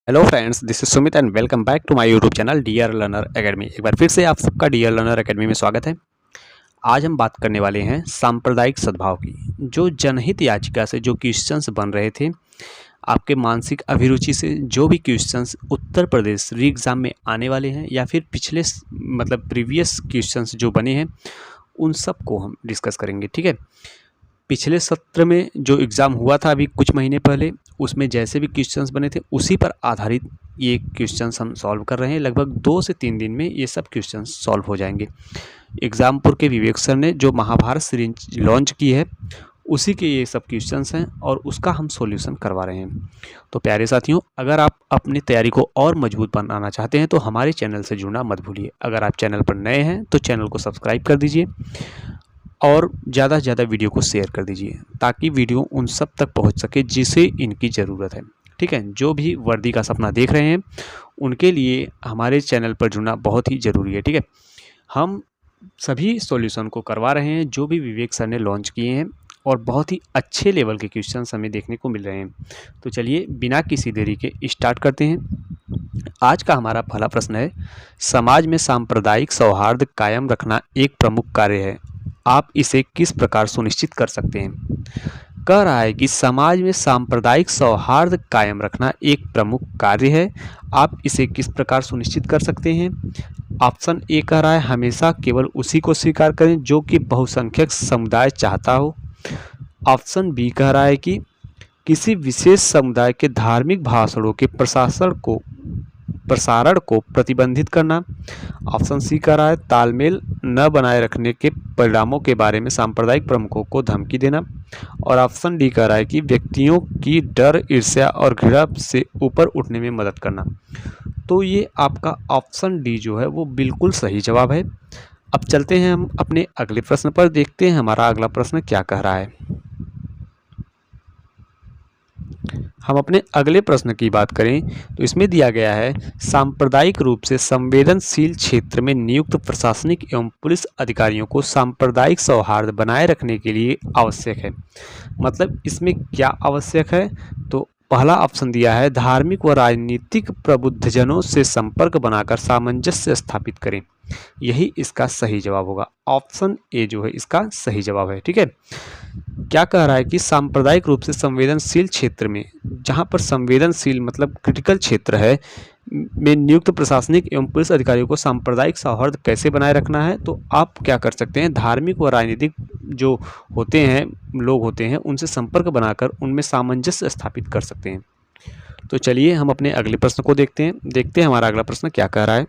Hello friends, this is Sumit and welcome back to my YouTube channel dear learner academy. एक बार फिर से आप सबका डियर लर्नर एकेडमी में स्वागत है। आज हम बात करने वाले हैं सांप्रदायिक सद्भाव की। जो जनहित याचिका से जो क्वेश्चंस बन रहे थे, आपके मानसिक अभिरुचि से जो भी क्वेश्चंस उत्तर प्रदेश री एग्ज़ाम में आने वाले हैं या फिर पिछले मतलब प्रीवियस क्वेश्चंस जो बने हैं, उन सब को हम डिस्कस करेंगे। ठीक है, पिछले सत्र में जो एग्ज़ाम हुआ था अभी कुछ महीने पहले, उसमें जैसे भी क्वेश्चंस बने थे उसी पर आधारित ये क्वेश्चंस हम सॉल्व कर रहे हैं। लगभग 2 से 3 दिन में ये सब क्वेश्चंस सॉल्व हो जाएंगे। एग्ज़ामपुर के विवेक सर ने जो महाभारत सीरीज लॉन्च की है, उसी के ये सब क्वेश्चंस हैं और उसका हम सॉल्यूशन करवा रहे हैं। तो प्यारे साथियों, अगर आप अपनी तैयारी को और मजबूत बनाना चाहते हैं तो हमारे चैनल से जुड़ना मत भूलिए। अगर आप चैनल पर नए हैं तो चैनल को सब्सक्राइब कर दीजिए और ज़्यादा से ज़्यादा वीडियो को शेयर कर दीजिए ताकि वीडियो उन सब तक पहुंच सके जिसे इनकी ज़रूरत है। ठीक है, जो भी वर्दी का सपना देख रहे हैं उनके लिए हमारे चैनल पर जुड़ना बहुत ही ज़रूरी है। ठीक है, हम सभी सॉल्यूशन को करवा रहे हैं जो भी विवेक सर ने लॉन्च किए हैं और बहुत ही अच्छे लेवल के क्वेश्चंस हमें देखने को मिल रहे हैं। तो चलिए बिना किसी देरी के स्टार्ट करते हैं। आज का हमारा पहला प्रश्न है, समाज में सांप्रदायिक सौहार्द कायम रखना एक प्रमुख कार्य है, आप इसे किस प्रकार सुनिश्चित कर सकते हैं। कह रहा है कि समाज में सांप्रदायिक सौहार्द कायम रखना एक प्रमुख कार्य है, आप इसे किस प्रकार सुनिश्चित कर सकते हैं। ऑप्शन ए कह रहा है हमेशा केवल उसी को स्वीकार करें जो कि बहुसंख्यक समुदाय चाहता हो। ऑप्शन बी कह रहा है कि किसी विशेष समुदाय के धार्मिक भाषणों के प्रसारण को प्रतिबंधित करना। ऑप्शन सी कह रहा है तालमेल न बनाए रखने के परिणामों के बारे में सांप्रदायिक प्रमुखों को धमकी देना। और ऑप्शन डी कह रहा है कि व्यक्तियों की डर, ईर्ष्या और घृणा से ऊपर उठने में मदद करना। तो ये आपका ऑप्शन डी जो है वो बिल्कुल सही जवाब है। अब चलते हैं हम अपने अगले प्रश्न पर, देखते हैं हमारा अगला प्रश्न क्या कह रहा है। हम अपने अगले प्रश्न की बात करें तो इसमें दिया गया है सांप्रदायिक रूप से संवेदनशील क्षेत्र में नियुक्त प्रशासनिक एवं पुलिस अधिकारियों को सांप्रदायिक सौहार्द बनाए रखने के लिए आवश्यक है। मतलब इसमें क्या आवश्यक है, तो पहला ऑप्शन दिया है धार्मिक व राजनीतिक प्रबुद्धजनों से संपर्क बनाकर सामंजस्य स्थापित करें। यही इसका सही जवाब होगा। ऑप्शन ए जो है इसका सही जवाब है। ठीक है, क्या कह रहा है कि सांप्रदायिक रूप से संवेदनशील क्षेत्र में, जहां पर संवेदनशील मतलब क्रिटिकल क्षेत्र है, में नियुक्त प्रशासनिक एवं पुलिस अधिकारियों को सांप्रदायिक सौहार्द कैसे बनाए रखना है। तो आप क्या कर सकते हैं, धार्मिक व राजनीतिक जो होते हैं लोग होते हैं उनसे संपर्क बनाकर उनमें सामंजस्य स्थापित कर सकते हैं। तो चलिए हम अपने अगले प्रश्न को देखते हैं हमारा अगला प्रश्न क्या कह रहा है।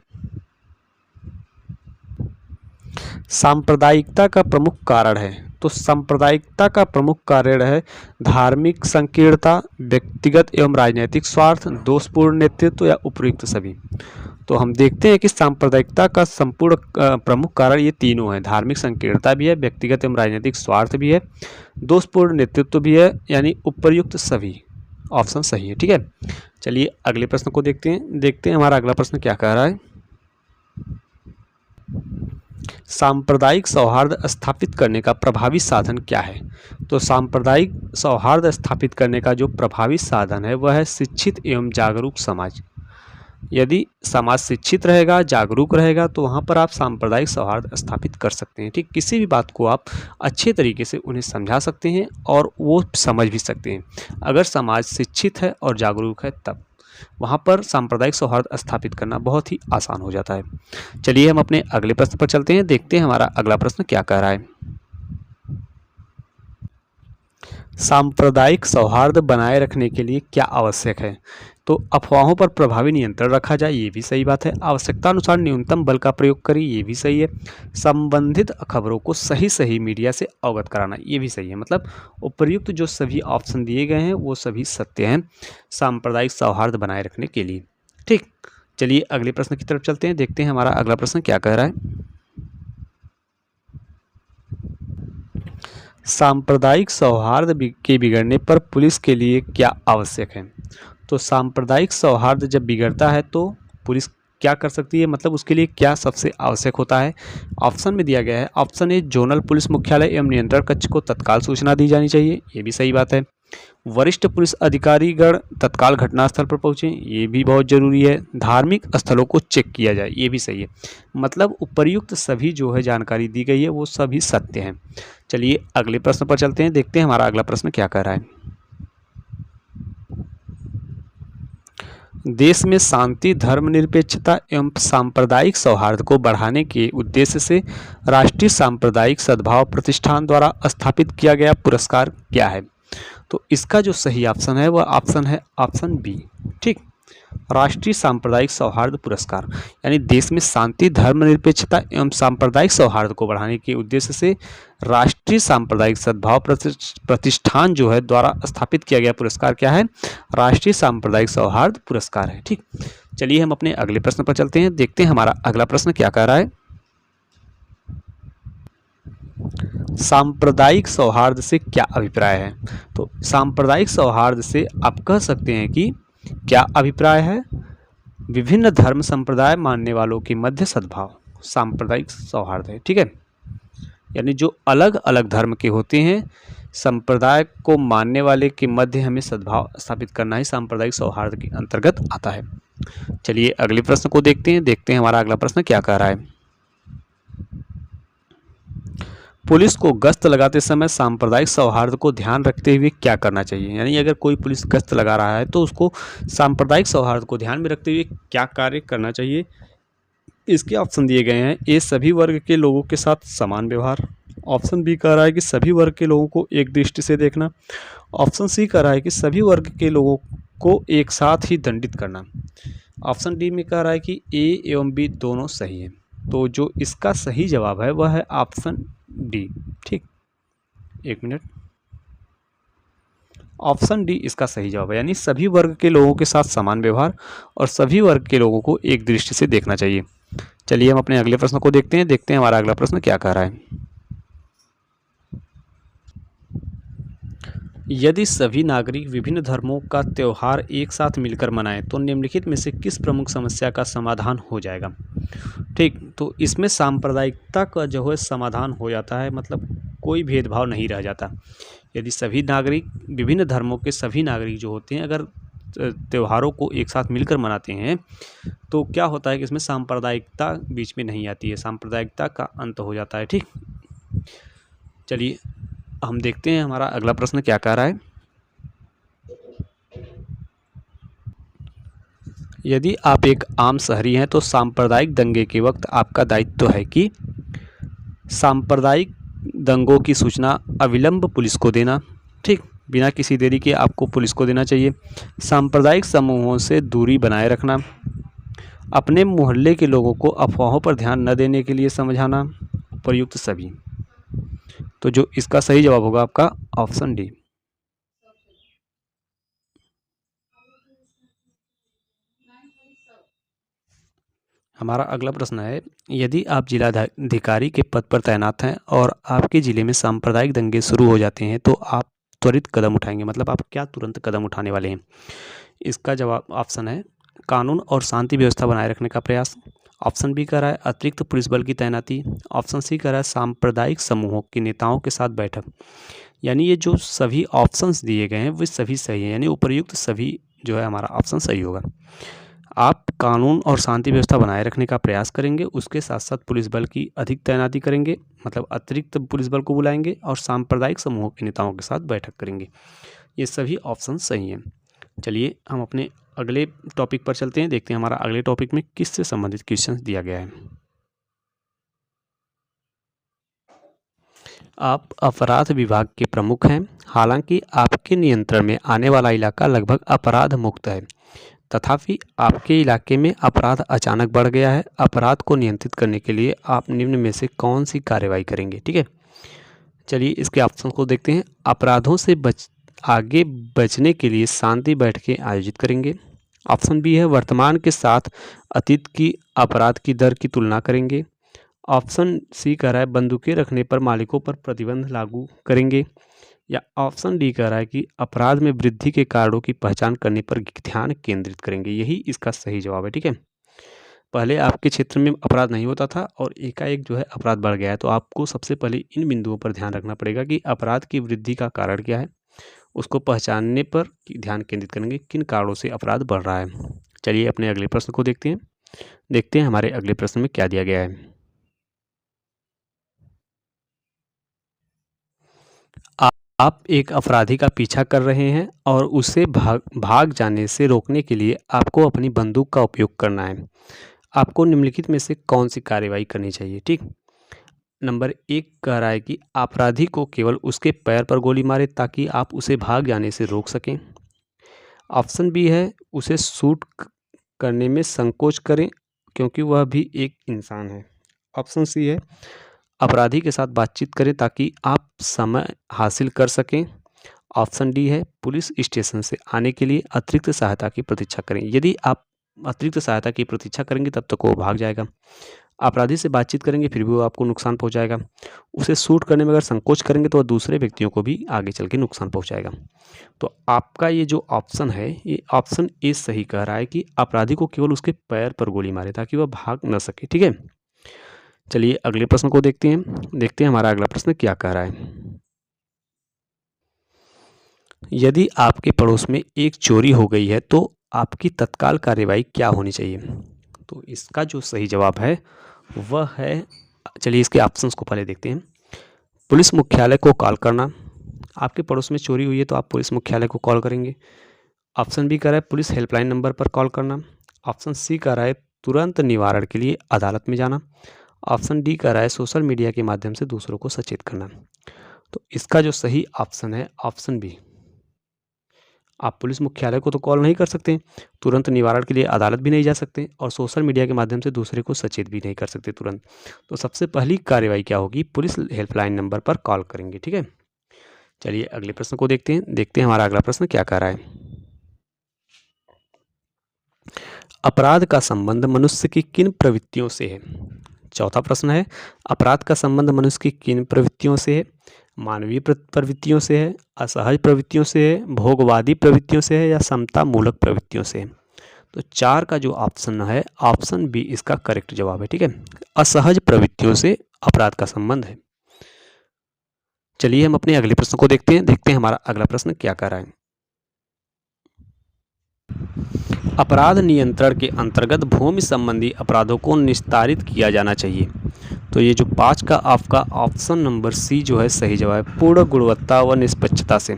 सांप्रदायिकता का प्रमुख कारण है, तो सांप्रदायिकता का प्रमुख कारण है धार्मिक संकीर्णता, व्यक्तिगत एवं राजनीतिक स्वार्थ, दोषपूर्ण नेतृत्व या उपयुक्त सभी। तो हम देखते हैं कि सांप्रदायिकता का संपूर्ण प्रमुख कारण ये तीनों हैं। धार्मिक संकीर्णता भी है, व्यक्तिगत एवं राजनीतिक स्वार्थ भी है, दोषपूर्ण नेतृत्व भी है, यानी उपयुक्त सभी। ऑप्शन सही है। ठीक है, चलिए अगले प्रश्न को देखते हैं हमारा अगला प्रश्न क्या कह रहा है। सांप्रदायिक सौहार्द स्थापित करने का प्रभावी साधन क्या है। तो सांप्रदायिक सौहार्द स्थापित करने का जो प्रभावी साधन है वह है शिक्षित एवं जागरूक समाज। यदि समाज शिक्षित रहेगा, जागरूक रहेगा, तो वहाँ पर आप सांप्रदायिक सौहार्द स्थापित कर सकते हैं। ठीक, किसी भी बात को आप अच्छे तरीके से उन्हें समझा सकते हैं और वो समझ भी सकते हैं। अगर समाज शिक्षित है और जागरूक है तब वहाँ पर सांप्रदायिक सौहार्द स्थापित करना बहुत ही आसान हो जाता है। चलिए हम अपने अगले प्रश्न पर चलते हैं, देखते हैं हमारा अगला प्रश्न क्या कह रहा है। सांप्रदायिक सौहार्द बनाए रखने के लिए क्या आवश्यक है। तो अफवाहों पर प्रभावी नियंत्रण रखा जाए, ये भी सही बात है। आवश्यकता अनुसार न्यूनतम बल का प्रयोग करें, ये भी सही है। संबंधित खबरों को सही मीडिया से अवगत कराना, ये भी सही है। मतलब उपयुक्त जो सभी ऑप्शन दिए गए हैं वो सभी सत्य हैं सांप्रदायिक सौहार्द बनाए रखने के लिए। ठीक, चलिए अगले प्रश्न की तरफ चलते हैं, देखते हैं हमारा अगला प्रश्न क्या कह रहा है। सांप्रदायिक सौहार्द के बिगड़ने पर पुलिस के लिए क्या आवश्यक है। तो सांप्रदायिक सौहार्द जब बिगड़ता है तो पुलिस क्या कर सकती है, मतलब उसके लिए क्या सबसे आवश्यक होता है। ऑप्शन में दिया गया है, ऑप्शन ए जोनल पुलिस मुख्यालय एवं नियंत्रण कक्ष को तत्काल सूचना दी जानी चाहिए, ये भी सही बात है। वरिष्ठ पुलिस अधिकारीगण तत्काल घटनास्थल पर पहुँचें, ये भी बहुत ज़रूरी है। धार्मिक स्थलों को चेक किया जाए, ये भी सही है। मतलब उपर्युक्त सभी जो है जानकारी दी गई है वो सभी सत्य हैं। चलिए अगले प्रश्न पर चलते हैं, देखते हैं हमारा अगला प्रश्न क्या कह रहा है। देश में शांति, धर्मनिरपेक्षता एवं सांप्रदायिक सौहार्द को बढ़ाने के उद्देश्य से राष्ट्रीय सांप्रदायिक सद्भाव प्रतिष्ठान द्वारा स्थापित किया गया पुरस्कार क्या है? तो इसका जो सही ऑप्शन है वह ऑप्शन है ऑप्शन बी। ठीक, राष्ट्रीय सांप्रदायिक सौहार्द पुरस्कार, यानी देश में शांति, धर्मनिरपेक्षता एवं सांप्रदायिक सौहार्द को बढ़ाने के उद्देश्य से राष्ट्रीय सांप्रदायिक सद्भाव प्रतिष्ठान जो है द्वारा स्थापित किया गया पुरस्कार क्या है? राष्ट्रीय सांप्रदायिक सौहार्द पुरस्कार है। ठीक, चलिए हम अपने अगले प्रश्न पर चलते हैं, देखते हैं हमारा अगला प्रश्न क्या कह रहा है। सांप्रदायिक सौहार्द से क्या अभिप्राय है? तो सांप्रदायिक सौहार्द से आप कह सकते हैं कि क्या अभिप्राय है? विभिन्न धर्म संप्रदाय मानने वालों के मध्य सद्भाव सांप्रदायिक सौहार्द है। ठीक है, यानी जो अलग अलग धर्म के होते हैं, संप्रदाय को मानने वाले के मध्य हमें सद्भाव स्थापित करना ही सांप्रदायिक सौहार्द के अंतर्गत आता है। चलिए अगले प्रश्न को देखते हैं हमारा अगला प्रश्न क्या कह रहा है। पुलिस को गश्त लगाते समय सांप्रदायिक सौहार्द को ध्यान रखते हुए क्या करना चाहिए? यानी अगर कोई पुलिस गश्त लगा रहा है तो उसको सांप्रदायिक सौहार्द को ध्यान में रखते हुए क्या कार्य करना चाहिए? इसके ऑप्शन दिए गए हैं। ए, सभी वर्ग के लोगों के साथ समान व्यवहार। ऑप्शन बी कह रहा है कि सभी वर्ग के लोगों को एक दृष्टि से देखना। ऑप्शन सी कह रहा है कि सभी वर्ग के लोगों को एक साथ ही दंडित करना। ऑप्शन डी में कह रहा है कि ए एवं बी दोनों सही है। तो जो इसका सही जवाब है वह है ऑप्शन डी। ठीक, एक मिनट, ऑप्शन डी इसका सही जवाब है, यानी सभी वर्ग के लोगों के साथ समान व्यवहार और सभी वर्ग के लोगों को एक दृष्टि से देखना चाहिए। चलिए हम अपने अगले प्रश्न को देखते हैं हमारा अगला प्रश्न क्या कह रहा है। यदि सभी नागरिक विभिन्न धर्मों का त्यौहार एक साथ मिलकर मनाएं तो निम्नलिखित में से किस प्रमुख समस्या का समाधान हो जाएगा? ठीक, तो इसमें सांप्रदायिकता का जो है समाधान हो जाता है, मतलब कोई भेदभाव नहीं रह जाता। यदि सभी नागरिक, विभिन्न धर्मों के सभी नागरिक जो होते हैं अगर त्योहारों को एक साथ मिलकर मनाते हैं तो क्या होता है कि इसमें सांप्रदायिकता बीच में नहीं आती है, सांप्रदायिकता का अंत हो जाता है। ठीक, चलिए हम देखते हैं हमारा अगला प्रश्न क्या कह रहा है। यदि आप एक आम शहरी हैं तो सांप्रदायिक दंगे के वक्त आपका दायित्व है कि सांप्रदायिक दंगों की सूचना अविलंब पुलिस को देना। ठीक, बिना किसी देरी के आपको पुलिस को देना चाहिए। सांप्रदायिक समूहों से दूरी बनाए रखना, अपने मोहल्ले के लोगों को अफवाहों पर ध्यान न देने के लिए समझाना, उपयुक्त सभी। तो जो इसका सही जवाब होगा आपका ऑप्शन डी। हमारा अगला प्रश्न है, यदि आप जिलाधिकारी के पद पर तैनात हैं और आपके ज़िले में सांप्रदायिक दंगे शुरू हो जाते हैं तो आप त्वरित कदम उठाएंगे, मतलब आप क्या तुरंत कदम उठाने वाले हैं? इसका जवाब ऑप्शन है कानून और शांति व्यवस्था बनाए रखने का प्रयास। ऑप्शन बी कह रहा है अतिरिक्त पुलिस बल की तैनाती। ऑप्शन सी कह रहा है सांप्रदायिक समूहों के नेताओं के साथ बैठक। यानी ये जो सभी ऑप्शंस दिए गए हैं वे सभी सही हैं, यानी उपयुक्त सभी जो है हमारा ऑप्शन सही होगा। आप कानून और शांति व्यवस्था बनाए रखने का प्रयास करेंगे, उसके साथ साथ पुलिस बल की अधिक तैनाती करेंगे, मतलब अतिरिक्त पुलिस बल को बुलाएंगे और सांप्रदायिक समूहों के नेताओं के साथ बैठक करेंगे। ये सभी ऑप्शन सही हैं। चलिए हम अपने अगले टॉपिक पर चलते हैं, देखते हैं हमारा अगले टॉपिक में किससे संबंधित क्वेश्चन दिया गया है। आप अपराध विभाग के प्रमुख हैं, हालांकि आपके नियंत्रण में आने वाला इलाका लगभग अपराध मुक्त है, तथापि आपके इलाके में अपराध अचानक बढ़ गया है। अपराध को नियंत्रित करने के लिए आप निम्न में से कौन सी कार्रवाई करेंगे? ठीक है, चलिए इसके ऑप्शन को देखते हैं। अपराधों से आगे बचने के लिए शांति बैठकें आयोजित करेंगे। ऑप्शन बी है वर्तमान के साथ अतीत की अपराध की दर की तुलना करेंगे। ऑप्शन सी कह रहा है बंदूकें रखने पर मालिकों पर प्रतिबंध लागू करेंगे। या ऑप्शन डी कह रहा है कि अपराध में वृद्धि के कारणों की पहचान करने पर ध्यान केंद्रित करेंगे। यही इसका सही जवाब है। ठीक है, पहले आपके क्षेत्र में अपराध नहीं होता था और एकाएक जो है अपराध बढ़ गया है, तो आपको सबसे पहले इन बिंदुओं पर ध्यान रखना पड़ेगा कि अपराध की वृद्धि का कारण क्या है, उसको पहचानने पर ध्यान केंद्रित करेंगे किन कारणों से अपराध बढ़ रहा है। चलिए अपने अगले प्रश्न को देखते हैं हमारे अगले प्रश्न में क्या दिया गया है। आप एक अपराधी का पीछा कर रहे हैं और उसे भाग जाने से रोकने के लिए आपको अपनी बंदूक का उपयोग करना है। आपको निम्नलिखित में से कौन सी कार्रवाई करनी चाहिए। ठीक, नंबर 1 कह रहा है कि अपराधी को केवल उसके पैर पर गोली मारे ताकि आप उसे भाग जाने से रोक सकें। ऑप्शन बी है उसे शूट करने में संकोच करें क्योंकि वह भी एक इंसान है। ऑप्शन सी है अपराधी के साथ बातचीत करें ताकि आप समय हासिल कर सकें। ऑप्शन डी है पुलिस स्टेशन से आने के लिए अतिरिक्त सहायता की प्रतीक्षा करें। यदि आप अतिरिक्त सहायता की प्रतीक्षा करेंगे तब तक वो भाग जाएगा। अपराधी से बातचीत करेंगे फिर भी वो आपको नुकसान पहुंचाएगा। उसे शूट करने में अगर संकोच करेंगे तो वह दूसरे व्यक्तियों को भी आगे चल के नुकसान पहुंचाएगा। तो आपका ये जो ऑप्शन है ये ऑप्शन ए सही कह रहा है कि अपराधी को केवल उसके पैर पर गोली मारे ताकि वह भाग न सके। ठीक है, चलिए अगले प्रश्न को देखते हैं हमारा अगला प्रश्न क्या कह रहा है। यदि आपके पड़ोस में एक चोरी हो गई है तो आपकी तत्काल कार्यवाही क्या होनी चाहिए। तो इसका जो सही जवाब है वह है, चलिए इसके ऑप्शंस को पहले देखते हैं। पुलिस मुख्यालय को कॉल करना, आपके पड़ोस में चोरी हुई है तो आप पुलिस मुख्यालय को कॉल करेंगे। ऑप्शन बी कह रहा है पुलिस हेल्पलाइन नंबर पर कॉल करना। ऑप्शन सी कह रहा है तुरंत निवारण के लिए अदालत में जाना। ऑप्शन डी कह रहा है सोशल मीडिया के माध्यम से दूसरों को सचेत करना। तो इसका जो सही ऑप्शन है ऑप्शन बी। आप पुलिस मुख्यालय को तो कॉल नहीं कर सकते, तुरंत निवारण के लिए अदालत भी नहीं जा सकते और सोशल मीडिया के माध्यम से दूसरे को सचेत भी नहीं कर सकते तुरंत। तो सबसे पहली कार्रवाई क्या होगी, पुलिस हेल्पलाइन नंबर पर कॉल करेंगे। ठीक है, चलिए अगले प्रश्न को देखते हैं हमारा अगला प्रश्न क्या कह रहा है। अपराध का संबंध मनुष्य की किन प्रवृत्तियों से है। चौथा प्रश्न है अपराध का संबंध मनुष्य की किन प्रवृत्तियों से है। मानवीय प्रवृत्तियों से है, असहज प्रवृत्तियों से है, भोगवादी प्रवृत्तियों से है या समता मूलक प्रवृत्तियों से है। तो 4 का जो ऑप्शन है ऑप्शन बी इसका करेक्ट जवाब है। ठीक है, असहज प्रवृत्तियों से अपराध का संबंध है। चलिए हम अपने अगले प्रश्न को देखते हैं हमारा अगला प्रश्न क्या कह रहा है। अपराध नियंत्रण के अंतर्गत भूमि संबंधी अपराधों को निस्तारित किया जाना चाहिए। तो ये जो 5 का आपका ऑप्शन नंबर सी जो है सही जवाब है, पूर्ण गुणवत्ता व निष्पक्षता से।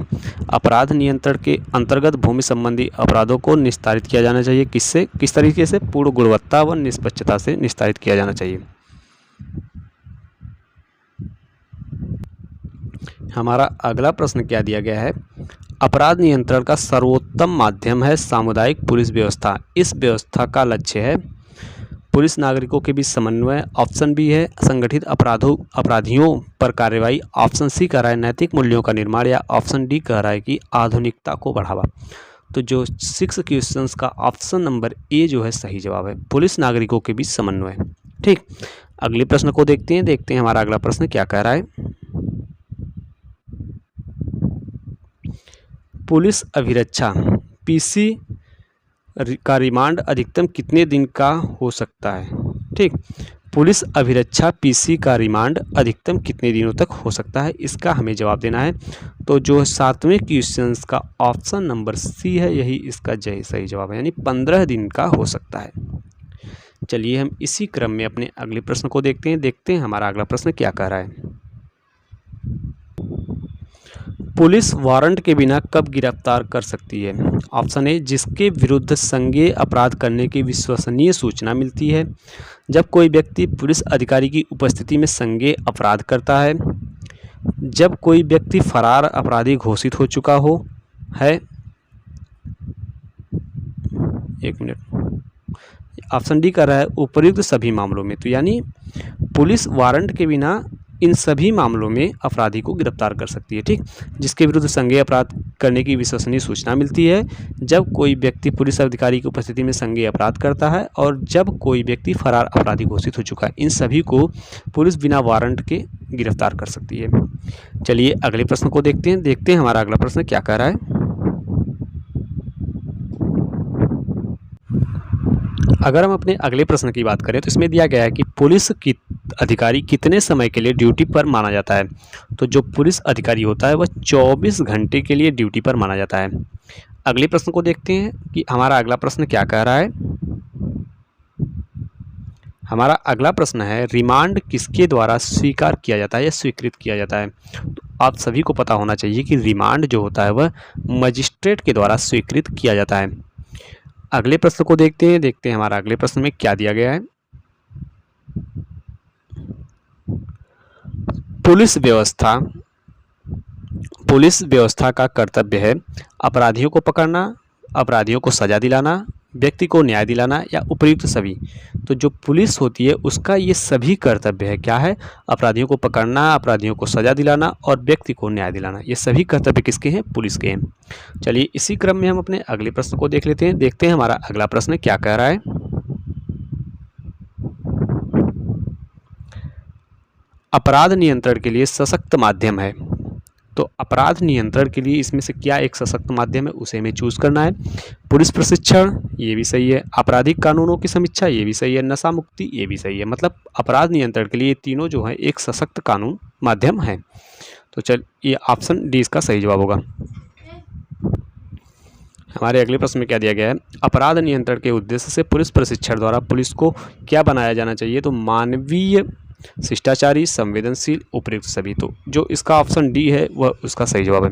अपराध नियंत्रण के अंतर्गत भूमि संबंधी अपराधों को निस्तारित किया जाना चाहिए। किस तरीके से, पूर्ण गुणवत्ता व निष्पक्षता से निस्तारित किया जाना चाहिए। हमारा अगला प्रश्न क्या दिया गया है, अपराध नियंत्रण का सर्वोत्तम माध्यम है सामुदायिक पुलिस व्यवस्था। इस व्यवस्था का लक्ष्य है पुलिस नागरिकों के बीच समन्वय। ऑप्शन बी है संगठित अपराधियों पर कार्रवाई। ऑप्शन सी कह रहा है नैतिक मूल्यों का निर्माण या ऑप्शन डी कह रहा है कि आधुनिकता को बढ़ावा। तो जो 6 क्वेश्चंस का ऑप्शन नंबर ए जो है सही जवाब है, पुलिस नागरिकों के बीच समन्वय। ठीक, अगले प्रश्न को देखते हैं हमारा अगला प्रश्न क्या कह रहा है। पुलिस अभिरक्षा पीसी का रिमांड अधिकतम कितने दिन का हो सकता है। ठीक, पुलिस अभिरक्षा पीसी का रिमांड अधिकतम कितने दिनों तक हो सकता है, इसका हमें जवाब देना है। तो जो 7वें क्वेश्चन का ऑप्शन नंबर सी है यही इसका सही जवाब है, यानी 15 दिन का हो सकता है। चलिए हम इसी क्रम में अपने अगले प्रश्न को देखते हैं हमारा अगला प्रश्न क्या कह रहा है। पुलिस वारंट के बिना कब गिरफ्तार कर सकती है। ऑप्शन ए जिसके विरुद्ध संज्ञेय अपराध करने की विश्वसनीय सूचना मिलती है, जब कोई व्यक्ति पुलिस अधिकारी की उपस्थिति में संज्ञेय अपराध करता है, जब कोई व्यक्ति फरार अपराधी घोषित हो चुका हो है। एक मिनट, ऑप्शन डी कर रहा है उपर्युक्त सभी मामलों में। तो यानी पुलिस वारंट के बिना इन सभी मामलों में अपराधी को गिरफ्तार कर सकती है। ठीक, जिसके विरुद्ध संज्ञेय अपराध करने की विश्वसनीय सूचना मिलती है, जब कोई व्यक्ति पुलिस अधिकारी की उपस्थिति में संज्ञेय अपराध करता है और जब कोई व्यक्ति फरार अपराधी घोषित हो चुका है, इन सभी को पुलिस बिना वारंट के गिरफ्तार कर सकती है। चलिए अगले प्रश्न को देखते हैं हमारा अगला प्रश्न क्या कह रहा है। अगर हम अपने अगले प्रश्न की बात करें तो इसमें दिया गया है कि पुलिस की अधिकारी कितने समय के लिए ड्यूटी पर माना जाता है। तो जो पुलिस अधिकारी होता है वह 24 घंटे के लिए ड्यूटी पर माना जाता है। अगले प्रश्न को देखते हैं कि हमारा अगला प्रश्न क्या कह रहा है। हमारा अगला प्रश्न है, रिमांड किसके द्वारा स्वीकार किया जाता है या स्वीकृत किया जाता है। तो आप सभी को पता होना चाहिए कि रिमांड जो होता है वह मजिस्ट्रेट के द्वारा स्वीकृत किया जाता है। अगले प्रश्न को देखते हैं हमारा अगले प्रश्न में क्या दिया गया है। पुलिस व्यवस्था का कर्तव्य है अपराधियों को पकड़ना, अपराधियों को सजा दिलाना, व्यक्ति को न्याय दिलाना या उपयुक्त सभी। तो जो पुलिस होती है उसका ये सभी कर्तव्य है, क्या है, अपराधियों को पकड़ना, अपराधियों को सजा दिलाना और व्यक्ति को न्याय दिलाना। ये सभी कर्तव्य किसके हैं, पुलिस के हैं। चलिए इसी क्रम में हम अपने अगले प्रश्न को देख लेते हैं। देखते हैं हमारा अगला प्रश्न क्या कह रहा है। अपराध नियंत्रण के लिए सशक्त माध्यम है। तो अपराध नियंत्रण के लिए इसमें से क्या एक सशक्त माध्यम है, उसे हमें चूज करना है। पुलिस प्रशिक्षण, ये भी सही है। आपराधिक कानूनों की समीक्षा, ये भी सही है। नशा मुक्ति, ये भी सही है। मतलब अपराध नियंत्रण के लिए तीनों जो है एक सशक्त कानून माध्यम है। तो चल ये ऑप्शन डी इसका सही जवाब होगा। हमारे अगले प्रश्न में क्या दिया गया है, अपराध नियंत्रण के उद्देश्य से पुलिस प्रशिक्षण द्वारा पुलिस को क्या बनाया जाना चाहिए। तो मानवीय, शिष्टाचारी, संवेदनशील, उपयुक्त सभी। तो जो इसका ऑप्शन डी है वह उसका सही जवाब है।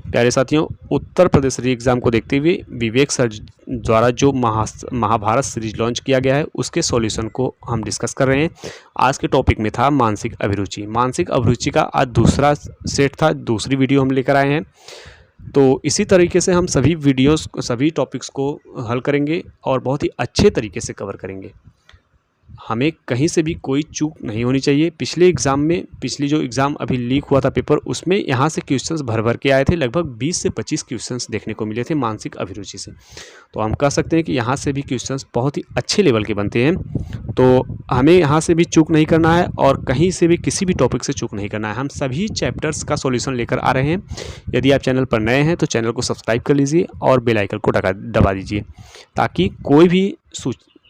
प्यारे साथियों, उत्तर प्रदेश री एग्जाम को देखते हुए विवेक सर द्वारा जो महाभारत सीरीज लॉन्च किया गया है उसके सॉल्यूशन को हम डिस्कस कर रहे हैं। आज के टॉपिक में था मानसिक अभिरुचि। मानसिक अभिरुचि का आज दूसरा सेट था, दूसरी वीडियो हम लेकर आए हैं। तो इसी तरीके से हम सभी टॉपिक्स को हल करेंगे और बहुत ही अच्छे तरीके से कवर करेंगे। हमें कहीं से भी कोई चूक नहीं होनी चाहिए। पिछली जो एग्ज़ाम अभी लीक हुआ था पेपर, उसमें यहाँ से क्वेश्चंस भर के आए थे। लगभग 20 से 25 क्वेश्चंस देखने को मिले थे मानसिक अभिरुचि से। तो हम कह सकते हैं कि यहाँ से भी क्वेश्चंस बहुत ही अच्छे लेवल के बनते हैं। तो हमें यहाँ से भी चूक नहीं करना है और कहीं से भी किसी भी टॉपिक से चूक नहीं करना है। हम सभी चैप्टर्स का सॉल्यूशन लेकर आ रहे हैं। यदि आप चैनल पर नए हैं तो चैनल को सब्सक्राइब कर लीजिए और बेल आइकन को दबा दीजिए, ताकि कोई भी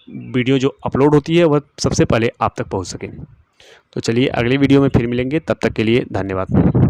वीडियो जो अपलोड होती है वह सबसे पहले आप तक पहुंच सके। तो चलिए अगले वीडियो में फिर मिलेंगे, तब तक के लिए धन्यवाद।